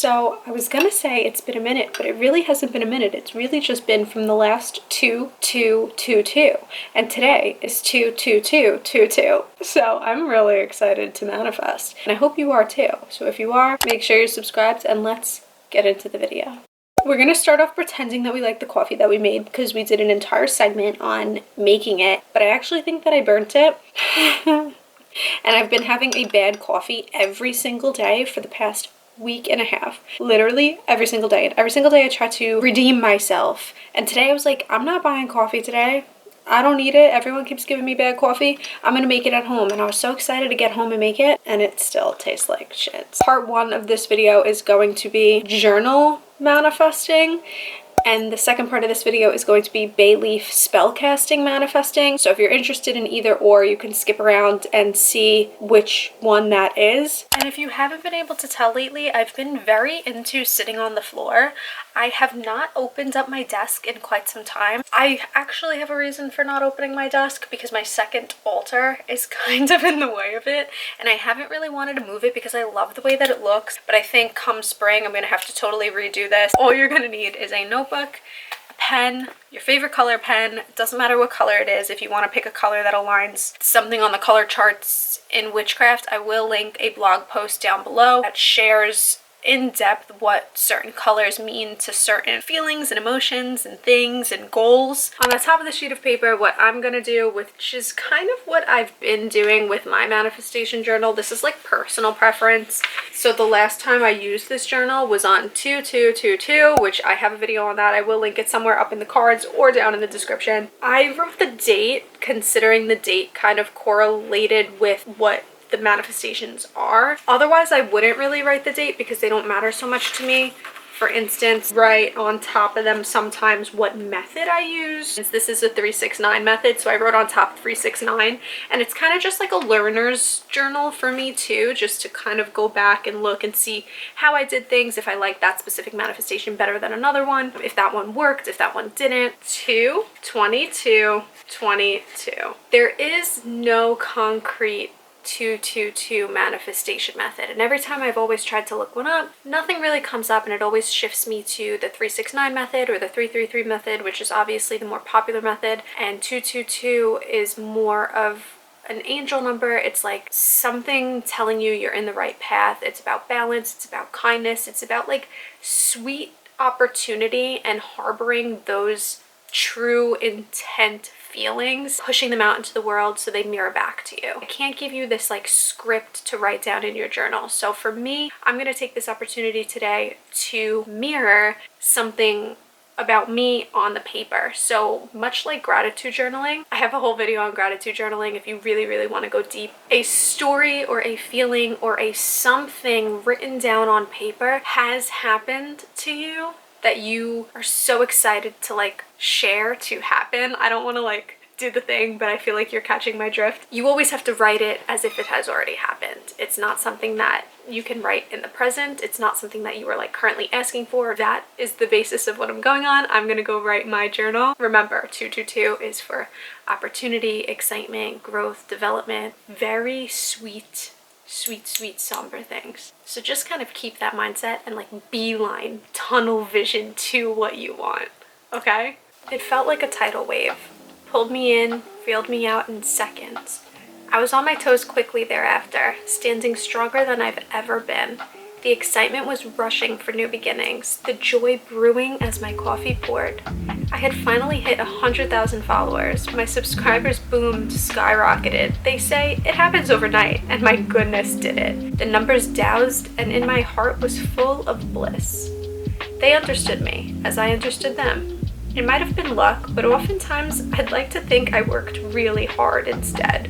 So I was gonna say it's been a minute, but it really hasn't been a minute. It's really just been from the last 2-2-2-2. And today is 2-2-2-2-2. So I'm really excited to manifest. And I hope you are too. So if you are, make sure you're subscribed and let's get into the video. We're gonna start off pretending that we like the coffee that we made because we did an entire segment on making it, but I actually think that I burnt it. And I've been having a bad coffee every single day for the past week and a half. Literally every single day. And every single day I try to redeem myself. And today I was like, I'm not buying coffee today. I don't need it. Everyone keeps giving me bad coffee. I'm gonna make it at home. And I was so excited to get home and make it, and it still tastes like shit. Part 1 of this video is going to be journal manifesting. And the second part of this video is going to be bay leaf spellcasting manifesting. So if you're interested in either or, you can skip around and see which one that is. And if you haven't been able to tell lately, I've been very into sitting on the floor. I have not opened up my desk in quite some time. I actually have a reason for not opening my desk because my second altar is kind of in the way of it. And I haven't really wanted to move it because I love the way that it looks. But I think come spring, I'm going to have to totally redo this. All you're going to need is a notebook, a pen, your favorite color pen. It doesn't matter what color it is. If you want to pick a color that aligns something on the color charts in Witchcraft, I will link a blog post down below that shares in depth what certain colors mean to certain feelings and emotions and things and goals. On the top of the sheet of paper, what I'm gonna do, which is kind of what I've been doing with my manifestation journal, this is like personal preference. So the last time I used this journal was on 2-2-2-2, which I have a video on that. I will link it somewhere up in the cards or down in the description. I wrote the date considering the date kind of correlated with what the manifestations are. Otherwise, I wouldn't really write the date because they don't matter so much to me. For instance, write on top of them sometimes what method I use. Since this is a 369 method, so I wrote on top 369, and it's kind of just like a learner's journal for me too, just to kind of go back and look and see how I did things, if I like that specific manifestation better than another one, if that one worked, if that one didn't. 2-22-22. There is no concrete 2-2-2 manifestation method, and every time I've always tried to look one up, nothing really comes up, and it always shifts me to the 369 method or the 333 method, which is obviously the more popular method, and 2-2-2 is more of an angel number. It's like something telling you you're in the right path. It's about balance, it's about kindness, it's about like sweet opportunity and harboring those true intent feelings, pushing them out into the world so they mirror back to you. I can't give you this like script to write down in your journal. So for me, I'm going to take this opportunity today to mirror something about me on the paper. So much like gratitude journaling, I have a whole video on gratitude journaling if you really want to go deep. A story or a feeling or a something written down on paper has happened to you that you are so excited to like share to happen. I don't want to like do the thing, but I feel like you're catching my drift. You always have to write it as if it has already happened. It's not something that you can write in the present. It's not something that you are like currently asking for. That is the basis of what I'm going on. I'm gonna go write my journal. Remember, 2-2-2 is for opportunity, excitement, growth, development. Very sweet, somber things. So just kind of keep that mindset and like beeline, tunnel vision to what you want, okay? It felt like a tidal wave. Pulled me in, reeled me out in seconds. I was on my toes quickly thereafter, standing stronger than I've ever been. The excitement was rushing for new beginnings, the joy brewing as my coffee poured. I had finally hit 100,000 followers. My subscribers boomed, skyrocketed. They say it happens overnight, and my goodness did it. The numbers doused, and in my heart was full of bliss. They understood me, as I understood them. It might have been luck, but oftentimes I'd like to think I worked really hard instead.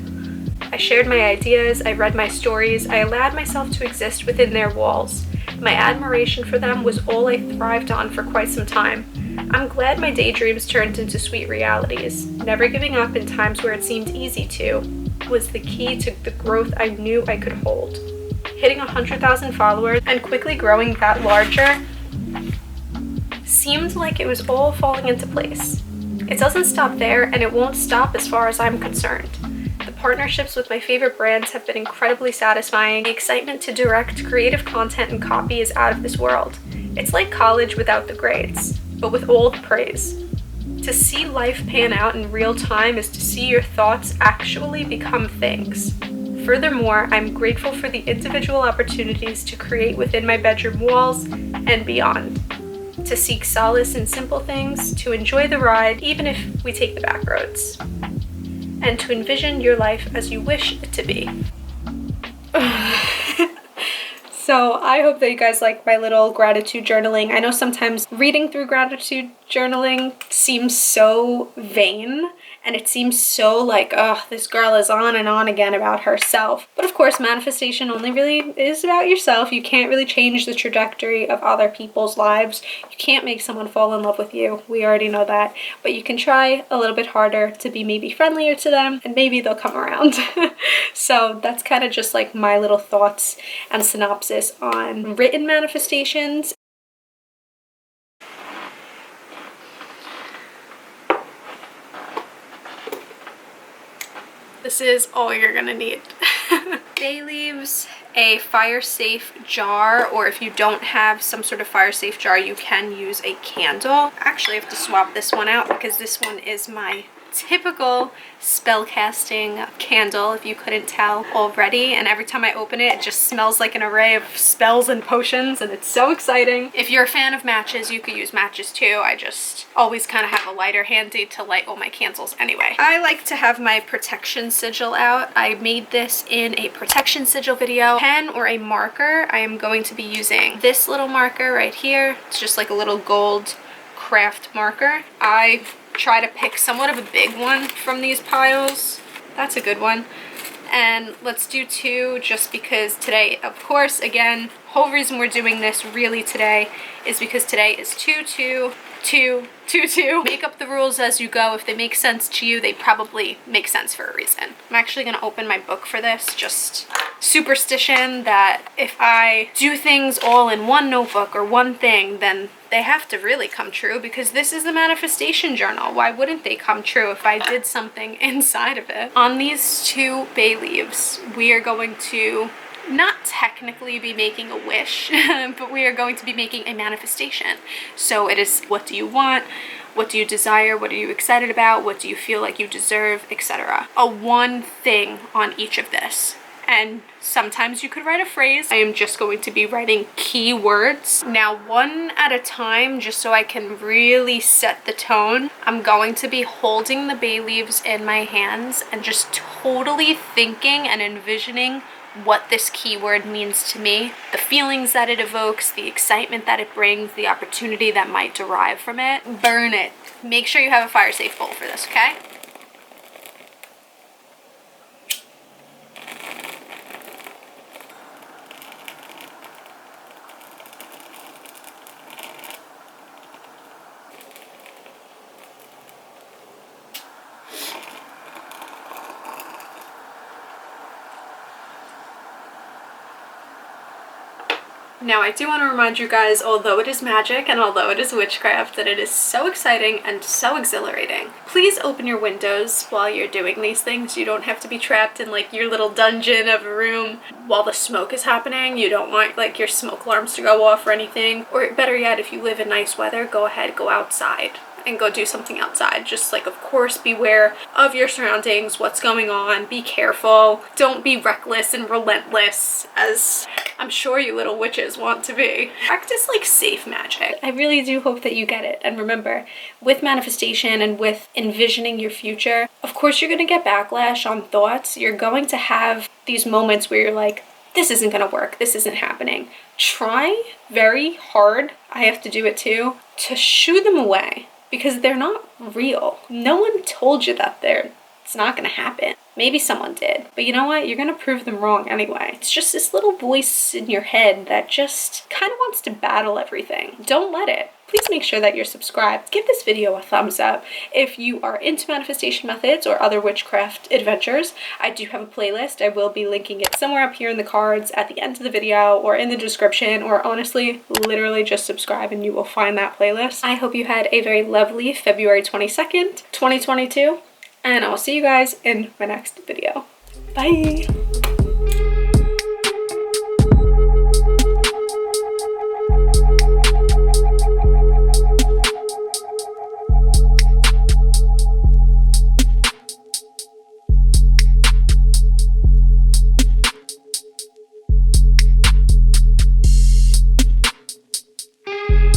I shared my ideas, I read my stories, I allowed myself to exist within their walls. My admiration for them was all I thrived on for quite some time. I'm glad my daydreams turned into sweet realities. Never giving up in times where it seemed easy to was the key to the growth I knew I could hold. Hitting 100,000 followers and quickly growing that larger seemed like it was all falling into place. It doesn't stop there, and it won't stop as far as I'm concerned. The Partnerships with my favorite brands have been incredibly satisfying. The excitement to direct creative content and copy is out of this world. It's like college without the grades, but with all the praise. To see life pan out in real time is to see your thoughts actually become things. Furthermore, I'm grateful for the individual opportunities to create within my bedroom walls and beyond. To seek solace in simple things, to enjoy the ride even if we take the back roads, and to envision your life as you wish it to be. So I hope that you guys like my little gratitude journaling. I know sometimes reading through gratitude journaling seems so vain, and it seems so like, oh, this girl is on and on again about herself. But of course, manifestation only really is about yourself. You can't really change the trajectory of other people's lives. You can't make someone fall in love with you. We already know that. But you can try a little bit harder to be maybe friendlier to them, and maybe they'll come around. So that's kind of just like my little thoughts and synopsis on written manifestations. This is all you're gonna need. Bay leaves, a fire-safe jar, or if you don't have some sort of fire-safe jar, you can use a candle. Actually, I have to swap this one out because this one is my typical spellcasting candle, if you couldn't tell already, and every time I open it, it just smells like an array of spells and potions, and it's so exciting. If you're a fan of matches, you could use matches too. I just always kind of have a lighter handy to light all my candles anyway. I like to have my protection sigil out. I made this in a protection sigil video. Pen or a marker, I am going to be using this little marker right here. It's just like a little gold craft marker. I try to pick somewhat of a big one from these piles. That's a good one. And let's do 2 just because today, of course, again, whole reason we're doing this really today is because today is 2/2/2/2/2. Make up the rules as you go. If they make sense to you, they probably make sense for a reason. I'm actually going to open my book for this, just superstition that if I do things all in one notebook or one thing, then they have to really come true, because this is the manifestation journal. Why wouldn't they come true if I did something inside of it? On these 2 bay leaves, we are going to not technically be making a wish, but we are going to be making a manifestation. So it is, what do you want? What do you desire? What are you excited about? What do you feel like you deserve, etc. A one thing on each of this. And sometimes you could write a phrase. I am just going to be writing keywords. Now, one at a time, just so I can really set the tone, I'm going to be holding the bay leaves in my hands and just totally thinking and envisioning what this keyword means to me, the feelings that it evokes, the excitement that it brings, the opportunity that might derive from it. Burn it. Make sure you have a fire safe bowl for this, okay? Now, I do want to remind you guys, although it is magic and although it is witchcraft, that it is so exciting and so exhilarating. Please open your windows while you're doing these things. You don't have to be trapped in like your little dungeon of a room while the smoke is happening. You don't want like your smoke alarms to go off or anything. Or better yet, if you live in nice weather, go ahead, go outside and go do something outside. Just like, of course, beware of your surroundings, what's going on, be careful. Don't be reckless and relentless, as I'm sure you little witches want to be. Practice like safe magic. I really do hope that you get it. And remember, with manifestation and with envisioning your future, of course you're gonna get backlash on thoughts. You're going to have these moments where you're like, this isn't gonna work, this isn't happening. Try very hard, I have to do it too, to shoo them away, because they're not real. No one told you that it's not gonna happen. Maybe someone did, but you know what? You're gonna prove them wrong anyway. It's just this little voice in your head that just kind of wants to battle everything. Don't let it. Please make sure that you're subscribed. Give this video a thumbs up. If you are into manifestation methods or other witchcraft adventures, I do have a playlist. I will be linking it somewhere up here in the cards, at the end of the video, or in the description, or honestly, literally just subscribe and you will find that playlist. I hope you had a very lovely February 22nd, 2022, and I will see you guys in my next video. Bye.